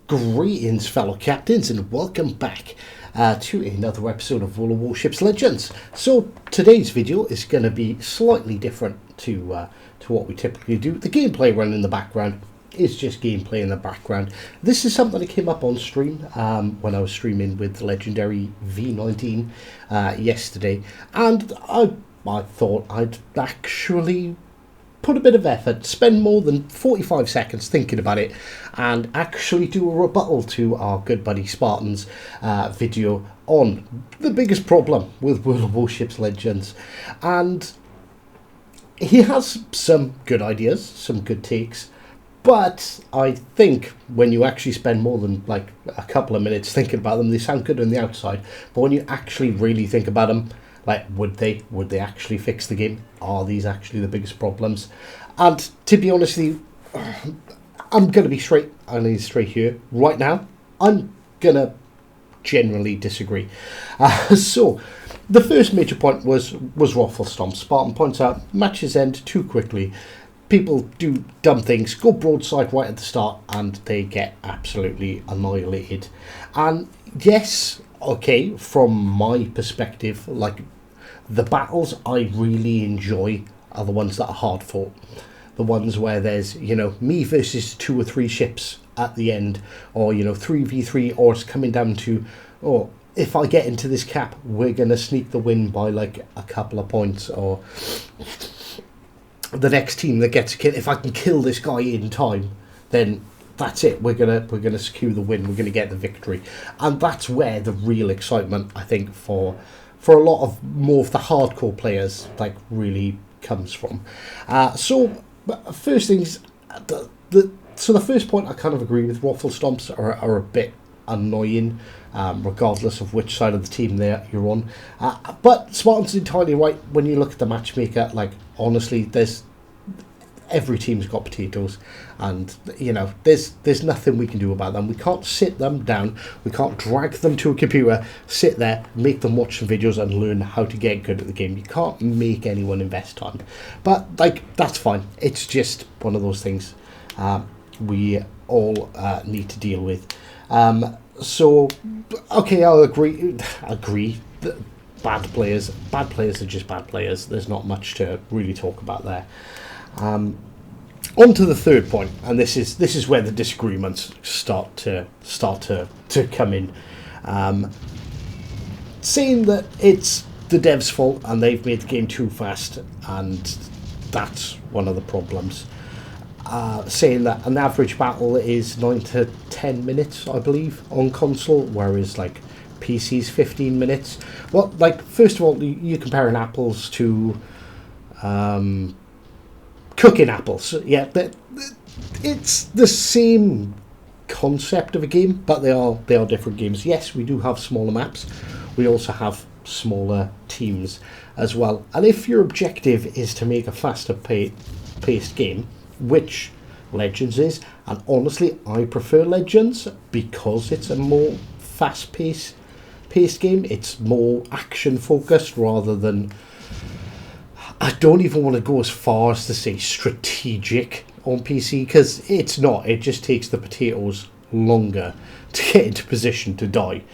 Greetings, fellow captains, and welcome back to another episode of World of Warships Legends. So today's video is going to be slightly different to what we typically do. The gameplay running in the background is just gameplay in the background. This is something that came up on stream when I was streaming with the legendary V19 yesterday, and I thought I'd actually put a bit of effort, spend more than 45 seconds thinking about it, and actually do a rebuttal to our good buddy Spartan's video on the biggest problem with World of Warships Legends. And he has some good ideas, some good takes, but I think when you actually spend more than like a couple of minutes thinking about them, they sound good on the outside, but when you actually really think about them, like, would they actually fix the game? Are these actually the biggest problems? And to be honest with you, I'm going to be straight here. Right now, I'm going to generally disagree. So, the first major point was Raffle Stomp. Spartan points out, matches end too quickly. People do dumb things, go broadside right at the start, and they get absolutely annihilated. And yes, okay, from my perspective, like, the battles I really enjoy are the ones that are hard fought. The ones where there's, you know, me versus 2 or 3 ships at the end, or, you know, 3v3, or it's coming down to, oh, if I get into this cap, we're going to sneak the win by like a couple of points, or the next team that gets a kill, if I can kill this guy in time, then that's it. We're gonna secure the win. We're gonna get the victory, and that's where the real excitement, I think, for a lot of more of the hardcore players, like, really comes from. So first things, the first point I kind of agree with. Waffle stomps are a bit annoying, regardless of which side of the team you're on. But Spartan's entirely right. When you look at the matchmaker, like, honestly, every team's got potatoes, and, you know, there's nothing we can do about them. We can't sit them down, we can't drag them to a computer, sit there, make them watch some videos and learn how to get good at the game. You can't make anyone invest time, but, like, that's fine. It's just one of those things we all need to deal with. So okay, I'll agree that bad players are just bad players. There's not much to really talk about there. On to the third point, and this is where the disagreements start to come in. Saying that it's the devs' fault and they've made the game too fast, and that's one of the problems. Saying that an average battle is 9 to 10 minutes, I believe, on console, whereas, like, PC's 15 minutes. Well, like, first of all, you're comparing apples to cooking apples. Yeah, it's the same concept of a game, but they are different games. Yes, we do have smaller maps. We also have smaller teams as well. And if your objective is to make a faster paced game, which Legends is, and honestly, I prefer Legends because it's a more fast-paced game. It's more action-focused rather than, I don't even want to go as far as to say strategic on PC, because it's not. It just takes the potatoes longer to get into position to die.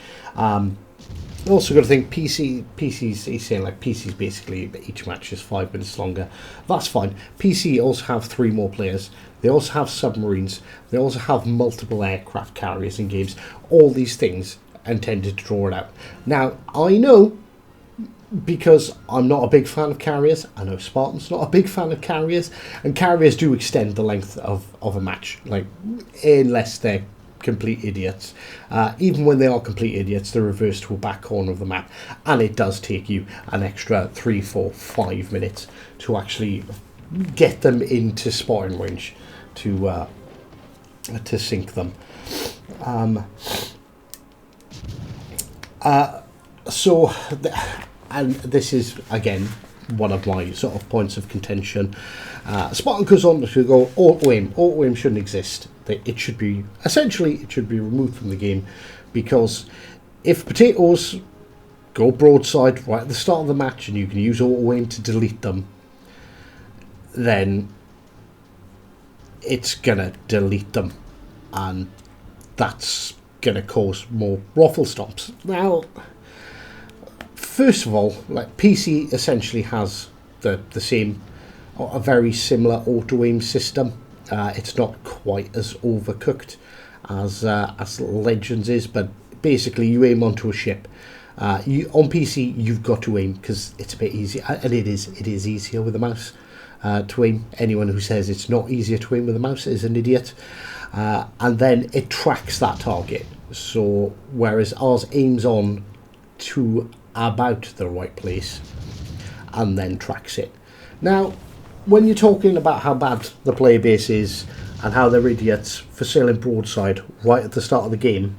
Also got to think PC's, he's saying, like, PC's basically each match is 5 minutes longer. That's fine. PC also have 3 more players. They also have submarines. They also have multiple aircraft carriers in games. All these things intended to draw it out. Now, I know, because I'm not a big fan of carriers, I know Spartan's not a big fan of carriers, and carriers do extend the length of a match, like, unless they're complete idiots. Even when they are complete idiots, they're reversed to a back corner of the map, and it does take you an extra 3, 4, 5 minutes to actually get them into spotting range to sink them. And this is, again, one of my sort of points of contention. Spartan goes on to go, auto aim shouldn't exist. It should be removed from the game, because if potatoes go broadside right at the start of the match and you can use auto aim to delete them, then it's gonna delete them, and that's going to cause more raffle stomps. Now, first of all, like PC essentially has the same, a very similar auto aim system. It's not quite as overcooked as Legends is, but basically you aim onto a ship. On PC you've got to aim because it's a bit easier, and it is easier with a mouse to aim. Anyone who says it's not easier to aim with a mouse is an idiot. And then it tracks that target. So whereas ours aims on to about the right place and then tracks it. Now, when you're talking about how bad the player base is and how they're idiots for sailing broadside right at the start of the game,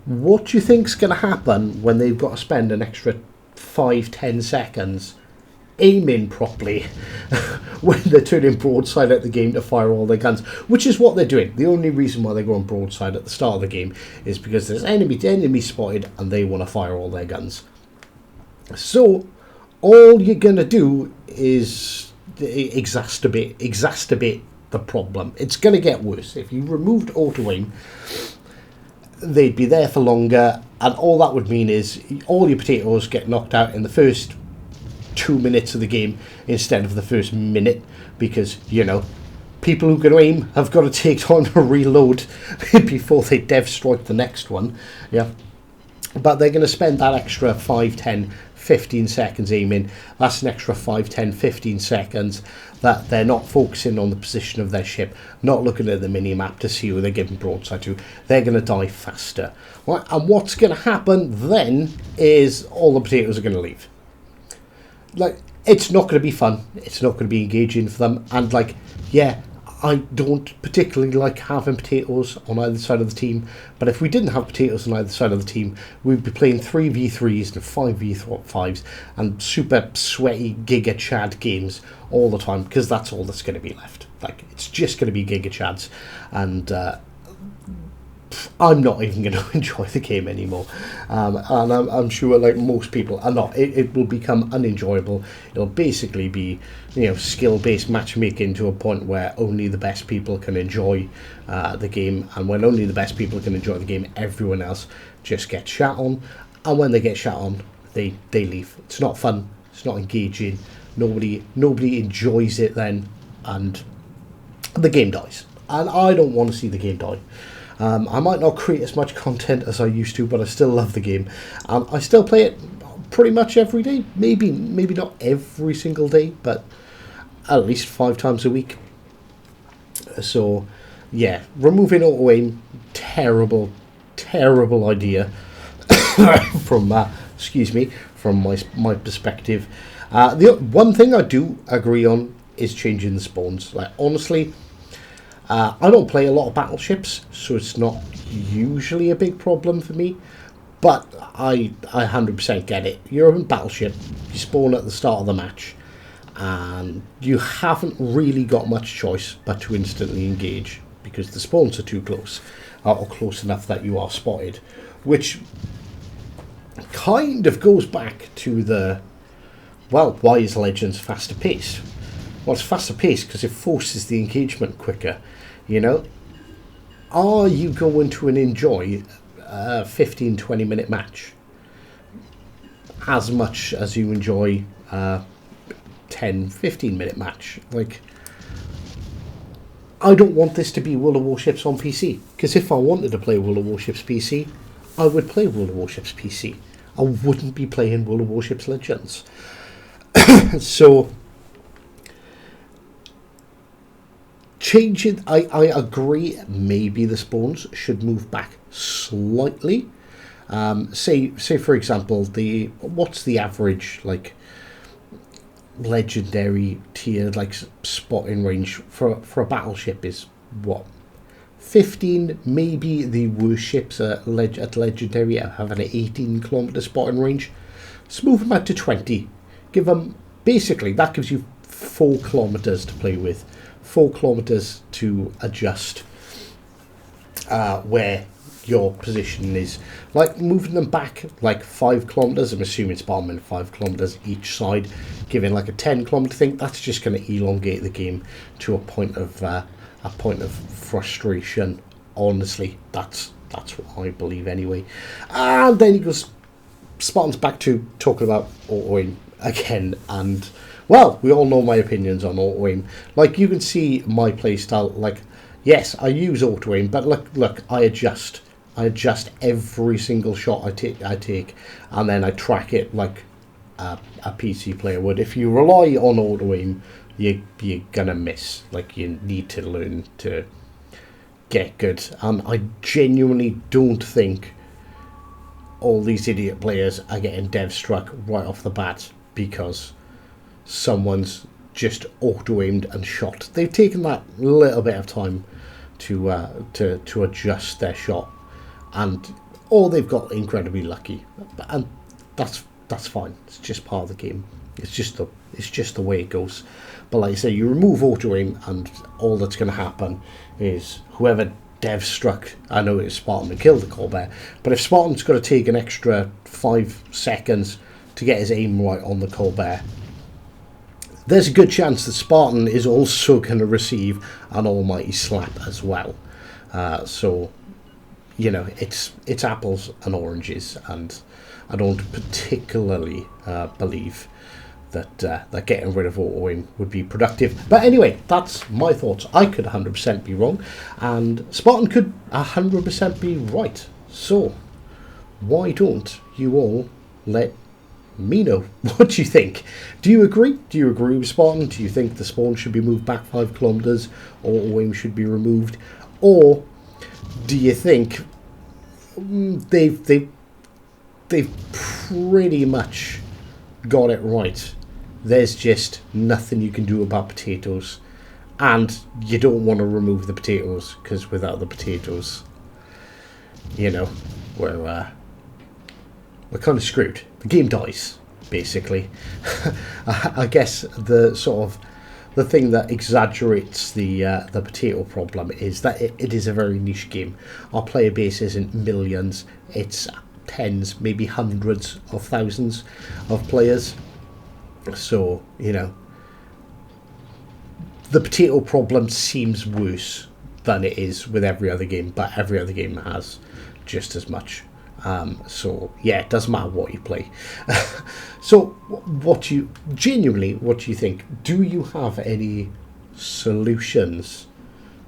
what do you think's going to happen when they've got to spend an extra 5-10 seconds aiming properly when they're turning broadside at the game to fire all their guns, which is what they're doing. The only reason why they're going broadside at the start of the game is because there's enemy spotted and they want to fire all their guns. So all you're going to do is exacerbate the problem. It's going to get worse. If you removed auto aim, they'd be there for longer, and all that would mean is all your potatoes get knocked out in the first 2 minutes of the game instead of the first minute, because, you know, people who can aim have got to take time to reload before they dev strike the next one. Yeah, but they're going to spend that extra 5, 10, 15 seconds aiming. That's an extra 5, 10, 15 seconds that they're not focusing on the position of their ship, not looking at the mini-map to see who they're giving broadside to. They're going to die faster. Right? And what's going to happen then is all the potatoes are going to leave. Like, it's not going to be fun. It's not going to be engaging for them. And, like, yeah, I don't particularly like having potatoes on either side of the team, but if we didn't have potatoes on either side of the team, we'd be playing 3v3s and 5v5s and super sweaty Giga Chad games all the time, because that's all that's going to be left. Like, it's just going to be Giga Chads, and I'm not even going to enjoy the game anymore, and I'm sure, like, most people are not. It will become unenjoyable. It'll basically be, you know, skill-based matchmaking to a point where only the best people can enjoy the game, and when only the best people can enjoy the game, everyone else just gets shat on, and when they get shat on, they leave. It's not fun. It's not engaging. Nobody enjoys it then, and the game dies. And I don't want to see the game die. I might not create as much content as I used to, but I still love the game. I still play it pretty much every day. Maybe not every single day, but at least 5 times a week. So, yeah, removing auto aim, terrible idea from my perspective. The one thing I do agree on is changing the spawns. Like, honestly, I don't play a lot of battleships, so it's not usually a big problem for me, but I 100% get it. You're in battleship, you spawn at the start of the match, and you haven't really got much choice but to instantly engage, because the spawns are too close, or close enough that you are spotted, which kind of goes back to the, well, why is Legends faster paced? Well, it's faster paced because it forces the engagement quicker, you know? Are you going to enjoy a 15-20 minute match as much as you enjoy a 10-15 minute match? Like, I don't want this to be World of Warships on PC, because if I wanted to play World of Warships PC, I would play World of Warships PC. I wouldn't be playing World of Warships Legends. So, changing, I agree, maybe the spawns should move back slightly. Say for example, what's the average, like, legendary tier, like, spotting range for a battleship is what, 15? Maybe the worst ships at legendary have an 18 kilometer spotting range. Let's move them out to 20. Give them, basically that gives you 4 kilometers to play with, 4 kilometers to adjust where your position is. Like, moving them back like 5 kilometers, I'm assuming it's bombing 5 kilometers each side, giving like a 10 kilometer thing. That's just going to elongate the game to a point of frustration. honestly, that's what I believe anyway. And then he goes, Spartans back to talking about auto aim again, and well, we all know my opinions on auto aim. Like, you can see my playstyle. Like, yes, I use auto aim, but look, I adjust every single shot I take, and then I track it like a PC player would. If you rely on auto aim, you're gonna miss. Like, you need to learn to get good, and I genuinely don't think all these idiot players are getting dev struck right off the bat because someone's just auto aimed and shot. They've taken that little bit of time to adjust their shot, and they've got incredibly lucky, and that's fine. It's just part of the game. It's just the way it goes. But like I say, you remove auto aim, and all that's going to happen is whoever dev struck, I know it's Spartan that killed the Colbert, but if Spartan's got to take an extra 5 seconds to get his aim right on the Colbert, there's a good chance that Spartan is also going to receive an almighty slap as well. So, you know, it's apples and oranges, and I don't particularly believe that getting rid of auto aim would be productive. But anyway, that's my thoughts. I could 100% be wrong, and Spartan could 100% be right. So why don't you all let me know what you think? Do you agree? Do you agree with Spartan? Do you think the spawn should be moved back 5 kilometers, or auto aim should be removed? Or do you think they've pretty much got it right? There's just nothing you can do about potatoes, and you don't want to remove the potatoes, because without the potatoes, you know, we're kind of screwed. The game dies, basically. I guess the thing that exaggerates the potato problem is that it is a very niche game. Our player base isn't millions; it's tens, maybe hundreds of thousands of players. So, you know, the potato problem seems worse than it is with every other game, but every other game has just as much. So yeah, it doesn't matter what you play. So what do you think? Do you have any solutions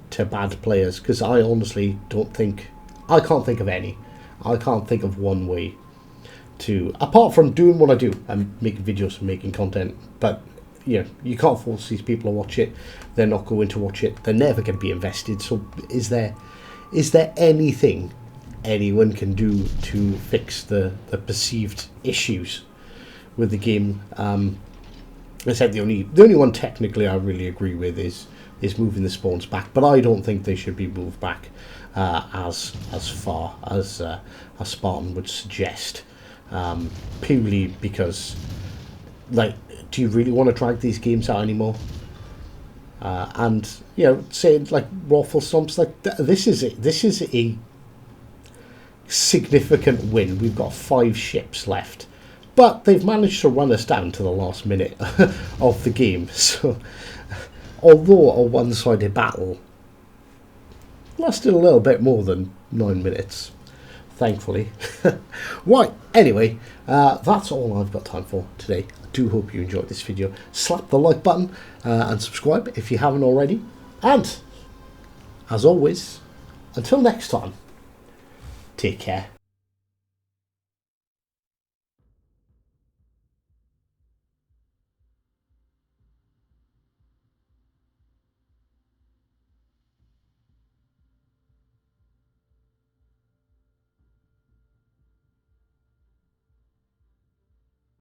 to bad players? Because I honestly can't think of any. I can't think of one way to, apart from doing what I do and making videos and making content. But you know, you can't force these people to watch it. They're not going to watch it. They're never going to be invested. So is there anything anyone can do to fix the perceived issues with the game? I said the only one technically I really agree with is moving the spawns back, but I don't think they should be moved back as far as Spartan would suggest, purely because, like, do you really want to drag these games out anymore? And you know, saying like Raffle Stomps, like this is a significant win. We've got 5 ships left, but they've managed to run us down to the last minute of the game. So although a one-sided battle lasted a little bit more than 9 minutes, thankfully. Right, anyway, that's all I've got time for today. I do hope you enjoyed this video. Slap the like button and subscribe if you haven't already. And as always, until next time, take care.